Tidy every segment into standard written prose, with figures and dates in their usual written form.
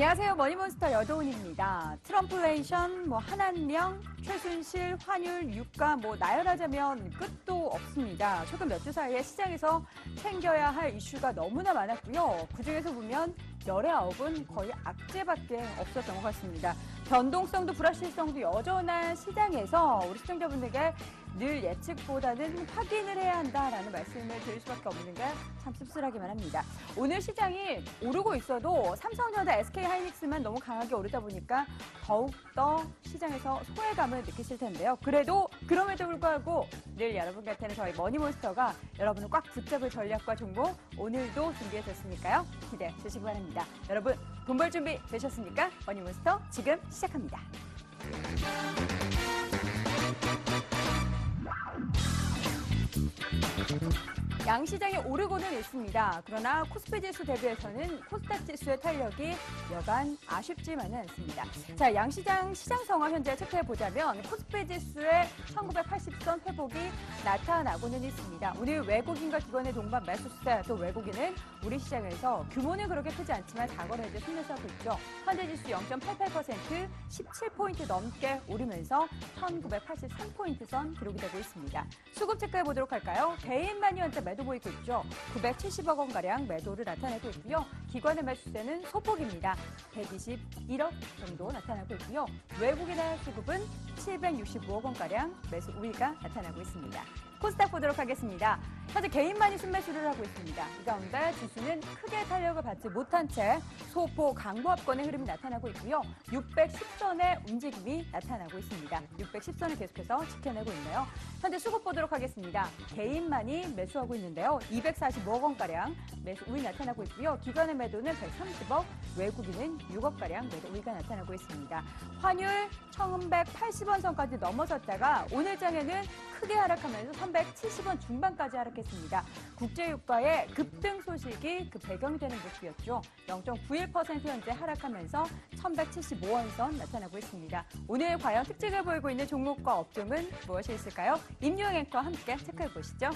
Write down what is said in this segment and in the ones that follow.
안녕하세요. 머니몬스터 여도은입니다. 트럼플레이션, 한한령, 최순실, 환율, 유가 나열하자면 끝도 없습니다. 최근 몇 주 사이에 시장에서 챙겨야 할 이슈가 너무나 많았고요. 그중에서 보면 열의 아홉은 거의 악재밖에 없었던 것 같습니다. 변동성도 불확실성도 여전한 시장에서 우리 시청자분들에게 늘 예측보다는 확인을 해야 한다라는 말씀을 드릴 수밖에 없는 게 참 씁쓸하기만 합니다. 오늘 시장이 오르고 있어도 삼성전자, SK하이닉스만 너무 강하게 오르다 보니까 더욱더 시장에서 소외감을 느끼실 텐데요. 그럼에도 불구하고 늘 여러분 곁에는 저희 머니몬스터가 여러분을 꽉 붙잡을 전략과 종목 오늘도 준비해뒀으니까요. 기대해 주시기 바랍니다. 여러분 돈 벌 준비 되셨습니까? 머니몬스터 지금 시작합니다. 양시장이 오르고는 있습니다. 그러나 코스피 지수 대비해서는 코스닥 지수의 탄력이 여간 아쉽지만은 않습니다. 자, 양시장 시장 상황 현재 체크해보자면 코스피 지수의 1980선 회복이 나타나고는 있습니다. 오늘 외국인과 기관의 동반 매수세, 또 외국인은 우리 시장에서 규모는 그렇게 크지 않지만 다거래제 순매수 하고 있죠. 현대지수 0.88%, 17포인트 넘게 오르면서 1983포인트 선 기록이 되고 있습니다. 수급 체크해보도록 할까요? 개인만이 현재 매도 보이고 있죠. 970억 원가량 매도를 나타내고 있고요. 기관의 매수세는 소폭입니다. 121억 정도 나타나고 있고요. 외국인의 수급은 765억 원가량 매수 우위가 나타나고 있습니다. 코스닥 보도록 하겠습니다. 현재 개인만이 순매수를 하고 있습니다. 이 가운데 지수는 크게 탄력을 받지 못한 채 소폭 강보합권의 흐름이 나타나고 있고요. 610선의 움직임이 나타나고 있습니다. 610선을 계속해서 지켜내고 있네요. 현재 수급 보도록 하겠습니다. 개인만이 매수하고 있는데요. 245억 원가량 매수 우위 나타나고 있고요. 기관의 매도는 130억, 외국인은 6억가량 매도 우위가 나타나고 있습니다. 환율 1180원 선까지 넘어섰다가 오늘 장에는 크게 하락하면서 1170원 중반까지 하락했습니다. 국제유가의 급등 소식이 그 배경이 되는 모습이었죠. 0.91% 현재 하락하면서 1175원 선 나타나고 있습니다. 오늘 과연 특징을 보이고 있는 종목과 업종은 무엇이 있을까요? 임유영 앵커와 함께 체크해 보시죠.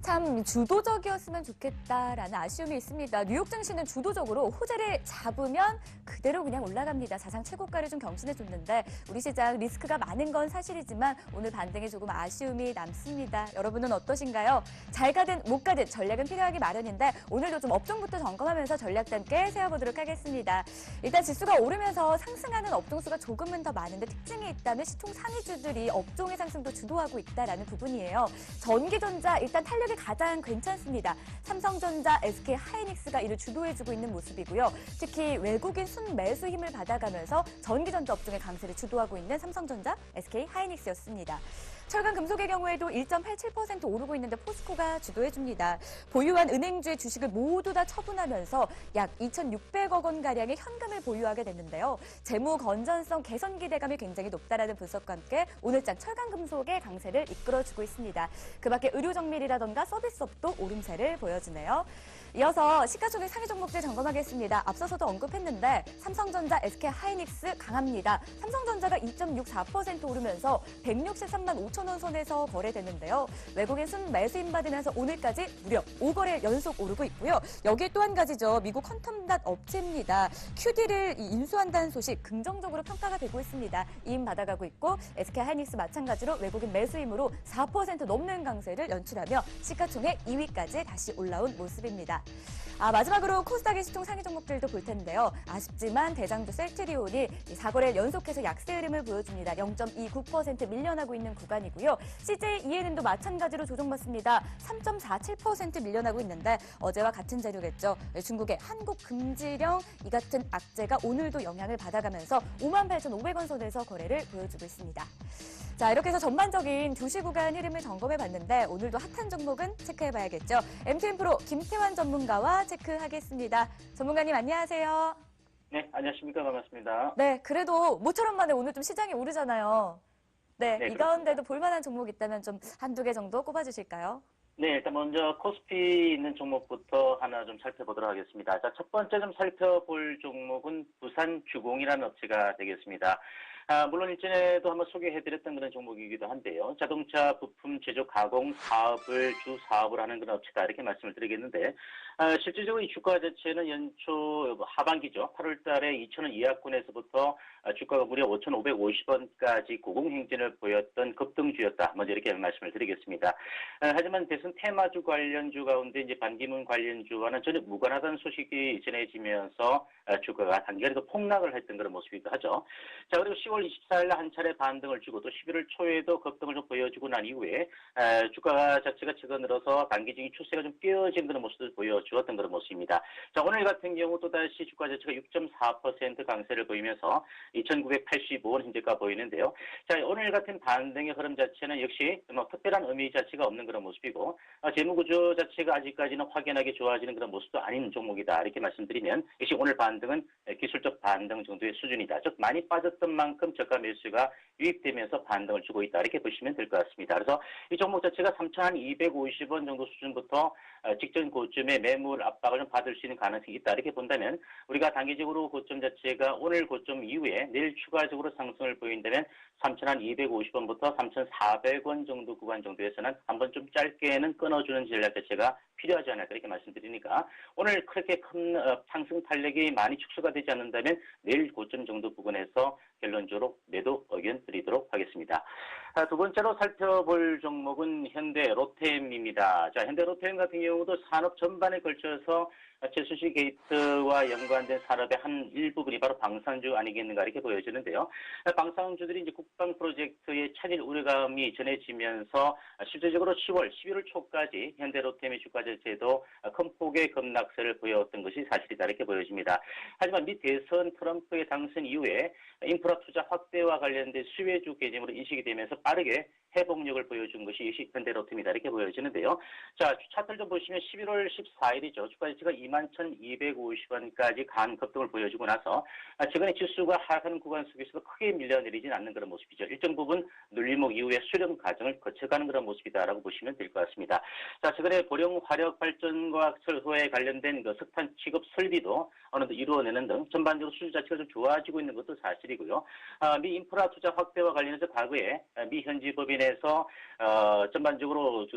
참 주도적이었으면 좋겠다라는 아쉬움이 있습니다. 뉴욕 증시는 주도적으로 호재를 잡으면 그대로 그냥 올라갑니다. 사상 최고가를 좀 경신해줬는데 우리 시장 리스크가 많은 건 사실이지만 오늘 반등에 조금 아쉬움이 남습니다. 여러분은 어떠신가요? 잘 가든 못 가든 전략은 필요하기 마련인데 오늘도 좀 업종부터 점검하면서 전략도 함께 세워보도록 하겠습니다. 일단 지수가 오르면서 상승하는 업종 수가 조금은 더 많은데 특징이 있다면 시총 상위주들이 업종의 상승도 주도하고 있다는 부분이에요. 전기전자 일단 탄력이 가장 괜찮습니다. 삼성전자, SK하이닉스가 이를 주도해주고 있는 모습이고요. 특히 외국인 순매수 힘을 받아가면서 전기전자 업종의 강세를 주도하고 있는 삼성전자, SK하이닉스였습니다. 철강 금속의 경우에도 1.87% 오르고 있는데 포스코가 주도해줍니다. 보유한 은행주의 주식을 모두 다 처분하면서 약 2,600억 원가량의 현금을 보유하게 됐는데요. 재무 건전성 개선 기대감이 굉장히 높다라는 분석과 함께 오늘장 철강 금속의 강세를 이끌어주고 있습니다. 그 밖에 의료정밀이라던가 서비스업도 오름세를 보여주네요. 이어서 시가총액 상위 종목들 점검하겠습니다. 앞서서도 언급했는데 삼성전자, SK하이닉스 강합니다. 삼성전자가 2.64% 오르면서 163만 5천 원 선에서 거래됐는데요. 외국인 순매수 힘받으면서 오늘까지 무려 5거래 연속 오르고 있고요. 여기에 또 한 가지죠. 미국 퀀텀닷 업체입니다. QD를 인수한다는 소식 긍정적으로 평가가 되고 있습니다. 이임 받아가고 있고 SK하이닉스 마찬가지로 외국인 매수 힘으로 4% 넘는 강세를 연출하며 시가총액 2위까지 다시 올라온 모습입니다. 마지막으로 코스닥의 시총 상위 종목들도 볼 텐데요. 아쉽지만 대장주 셀트리온이 4거래일 연속해서 약세 흐름을 보여줍니다. 0.29% 밀려나고 있는 구간이고요. CJENM도 마찬가지로 조정받습니다. 3.47% 밀려나고 있는데 어제와 같은 재료겠죠. 중국의 한국 금지령 이 같은 악재가 오늘도 영향을 받아가면서 58,500원 선에서 거래를 보여주고 있습니다. 자, 이렇게 해서 전반적인 2시 구간 흐름을 점검해봤는데 오늘도 핫한 종목은 체크해봐야겠죠. MTN프로 김태환 전문가와 체크하겠습니다. 전문가님 안녕하세요. 네, 안녕하십니까. 반갑습니다. 네, 그래도 모처럼 만에 오늘 좀 시장이 오르잖아요. 네, 이 가운데도 볼만한 종목 있다면 좀 한두 개 정도 꼽아주실까요? 네, 일단 먼저 코스피 있는 종목부터 하나 좀 살펴보도록 하겠습니다. 자, 첫 번째 좀 살펴볼 종목은 부산주공이라는 업체가 되겠습니다. 물론 일전에도 한번 소개해드렸던 그런 종목이기도 한데요. 자동차 부품 제조 가공 사업을 주 사업을 하는 그런 업체다 이렇게 말씀을 드리겠는데, 실질적으로 이 주가 자체는 연초 하반기죠. 8월 달에 2,000원 이하권에서부터 주가가 무려 5,550원까지 고공행진을 보였던 급등주였다. 먼저 이렇게 말씀을 드리겠습니다. 하지만 대선 테마주 관련주 가운데 이제 반기문 관련주와는 전혀 무관하다는 소식이 전해지면서 주가가 단기간에도 폭락을 했던 그런 모습이기도 하죠. 자, 그리고 10월 24일 한 차례 반등을 주고 또 11월 초에도 급등을 좀 보여주고 난 이후에 주가 자체가 최근 들어서 단기적인 추세가 좀 깨어진 그런 모습을 보여주었던 그런 모습입니다. 자, 오늘 같은 경우 또다시 주가 자체가 6.4% 강세를 보이면서 2,985원 현재가 보이는데요. 자, 오늘 같은 반등의 흐름 자체는 역시 뭐 특별한 의미 자체가 없는 그런 모습이고 재무구조 자체가 아직까지는 확연하게 좋아지는 그런 모습도 아닌 종목이다. 이렇게 말씀드리면 역시 오늘 반등은 기술적 반등 정도의 수준이다. 즉 많이 빠졌던 만큼 저가 매수가 유입되면서 반등을 주고 있다. 이렇게 보시면 될 것 같습니다. 그래서 이 종목 자체가 3,250원 정도 수준부터 직전 고점에 매물 압박을 좀 받을 수 있는 가능성이 있다. 이렇게 본다면 우리가 단기적으로 고점 자체가 오늘 고점 이후에 내일 추가적으로 상승을 보인다면 3,250원부터 3,400원 정도 구간 정도에서는 한번 좀 짧게는 끊어주는 전략 자체가 필요하지 않을까 이렇게 말씀드리니까 오늘 그렇게 큰 상승 탄력이 많이 축소가 되지 않는다면 내일 고점 정도 부근에서 결론적으로 매도 의견 드리도록 하겠습니다. 두 번째로 살펴볼 종목은 현대 로템입니다. 자, 현대 로템 같은 경우도 산업 전반에 걸쳐서 최순실 게이트와 연관된 산업의 한 일부분이 바로 방산주 아니겠는가 이렇게 보여지는데요. 방산주들이 이제 국방 프로젝트의 차질 우려감이 전해지면서 실질적으로 10월, 11월 초까지 현대 로템의 주가 자체도 큰 폭의 급락세를 보여왔던 것이 사실이다 이렇게 보여집니다. 하지만 미 대선 트럼프의 당선 이후에 인프라 투자 확대와 관련된 수혜주 개념으로 인식이 되면서 빠르게 회복력을 보여준 것이 현대 로템이다 이렇게 보여지는데요. 자, 차트를 좀 보시면 11월 14일이죠. 주가 자체가 21,250원까지 간 급등을 보여주고 나서 최근에 지수가 하락하는 구간 속에서도 크게 밀려내리진 않는 그런 모습이죠. 일정 부분 눌림목 이후에 수렴 과정을 거쳐가는 그런 모습이다라고 보시면 될 것 같습니다. 자, 최근에 보령 화력 발전과 철도에 관련된 그 석탄 취급 설비도 어느 정도 이루어내는 등 전반적으로 수주 자체가 좀 좋아지고 있는 것도 사실이고요. 미 인프라 투자 확대와 관련해서 과거에 미 현지 법인에서 전반적으로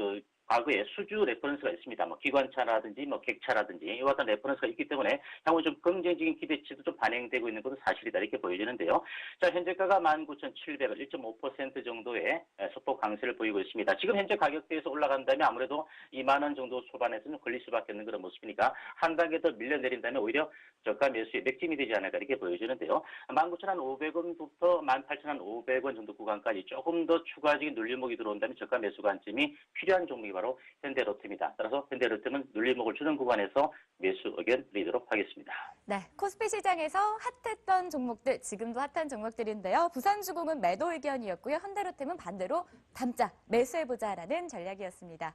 과거에 수주 레퍼런스가 있습니다. 뭐 기관차라든지 뭐 객차라든지 이와 같은 레퍼런스가 있기 때문에 향후 좀 긍정적인 기대치도 좀 반영되고 있는 것도 사실이다 이렇게 보여지는데요. 자, 현재가가 19,700원 1.5% 정도의 소폭 강세를 보이고 있습니다. 지금 현재 가격대에서 올라간다면 아무래도 2만 원 정도 초반에서는 걸릴 수밖에 없는 그런 모습이니까 한 단계 더 밀려내린다면 오히려 저가 매수의 맥심이 되지 않을까 이렇게 보여지는데요. 19,500원부터 18,500원 정도 구간까지 조금 더 추가적인 눌림목이 들어온다면 저가 매수 관점이 필요한 종목이 바로 현대로템이다. 따라서 현대로템은 눌림목을 주는 구간에서 매수 의견 드리도록 하겠습니다. 네, 코스피 시장에서 핫했던 종목들, 지금도 핫한 종목들인데요. 부산주공은 매도 의견이었고요. 현대로템은 반대로 담자, 매수해보자라는 전략이었습니다.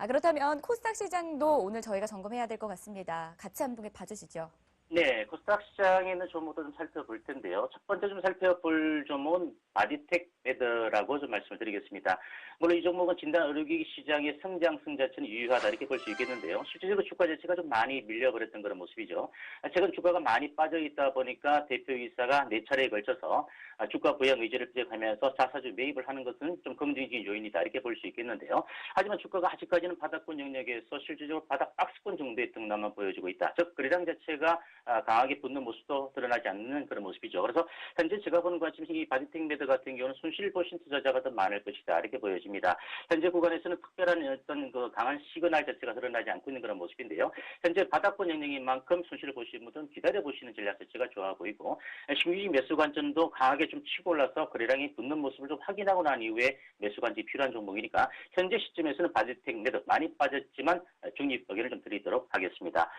그렇다면 코스닥 시장도 오늘 저희가 점검해야 될 것 같습니다. 같이 한번 봐주시죠. 네, 코스닥 시장에 있는 종목도 좀 살펴볼 텐데요. 첫 번째 좀 살펴볼 종목은 바디텍 메드라고 좀 말씀을 드리겠습니다. 물론 이 종목은 진단 의료기기 시장의 성장성 자체는 유효하다 이렇게 볼 수 있겠는데요. 실질적으로 주가 자체가 좀 많이 밀려버렸던 그런 모습이죠. 최근 주가가 많이 빠져 있다 보니까 대표이사가 4차례에 걸쳐서 주가 부양 의지를 피력하면서 자사주 매입을 하는 것은 좀 긍정적인 요인이다 이렇게 볼 수 있겠는데요. 하지만 주가가 아직까지는 바닥권 영역에서 실질적으로 바닥 박스권 정도의 등락만 보여주고 있다. 즉 거래량 자체가 강하게 붙는 모습도 드러나지 않는 그런 모습이죠. 그래서 현재 제가 보는 관점이 이 바디텍 메드 같은 경우는 손실 보신 투자자가 더 많을 것이다 이렇게 보여집니다. 현재 구간에서는 특별한 어떤 그 강한 시그널 자체가 드러나지 않고 있는 그런 모습인데요. 현재 바닥권 영역인 만큼 손실을 보시는 분들은 기다려 보시는 전략 자체가 좋아 보이고 신규직 매수 관점도 강하게 좀 치고 올라서 거래량이 붙는 모습을 좀 확인하고 난 이후에 매수 관점이 필요한 종목이니까 현재 시점에서는 바디텍 메드 많이 빠졌지만 중립 의견을 좀 드리도록 하겠습니다.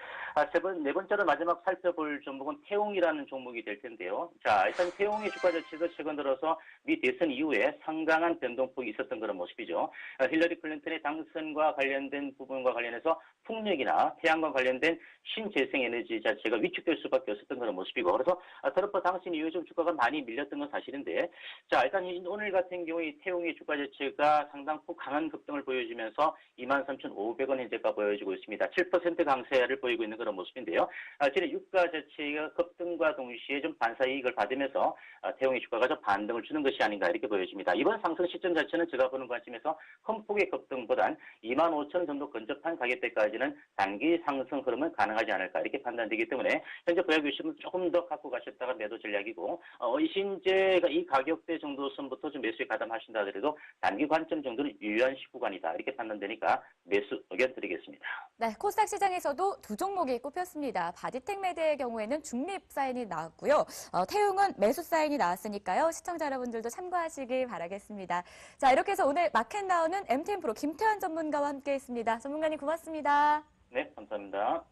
네 번째로 마지막 살펴볼 종목은 태웅이라는 종목이 될 텐데요. 자, 일단 태웅의 주가 자체도 최근 들어서 미 대선 이후에 상당한 변동폭이 있었던 그런 모습이죠. 힐러리 클린턴의 당선과 관련된 부분과 관련해서 풍력이나 태양과 관련된 신재생에너지 자체가 위축될 수밖에 없었던 그런 모습이고 그래서 트럼프 당선 이후에 좀 주가가 많이 밀렸던 건 사실인데 자, 일단 오늘 같은 경우에 태웅의 주가 자체가 상당폭 강한 급등을 보여주면서 23,500원 현재가 보여지고 있습니다. 7% 강세를 보이고 있는 그런 모습인데요. 지난 주가 자체가 급등과 동시에 좀 반사이익을 받으면서 태용의 주가가 좀 반등을 주는 것이 아닌가 이렇게 보여집니다. 이번 상승 시점 자체는 제가 보는 관점에서 큰 폭의 급등보단 25,000원 정도 근접한 가격대까지는 단기 상승 흐름은 가능하지 않을까 이렇게 판단되기 때문에 현재 보약 유심은 조금 더 갖고 가셨다가 매도 전략이고 이신제가 이 가격대 정도 선부터 좀 매수에 가담하신다 하더라도 단기 관점 정도는 유효한 시구간이다 이렇게 판단되니까 매수 의견 드리겠습니다. 네, 코스닥 시장에서도 두 종목이 꼽혔습니다. 바디텍 매드의 경우에는 중립 사인이 나왔고요. 태용은 매수 사인이 나왔으니까요. 시청자 여러분들도 참고하시길 바라겠습니다. 자, 이렇게 해서 오늘 마켓 나오는 MTN 프로 김태환 전문가와 함께했습니다. 전문가님 고맙습니다. 네, 감사합니다.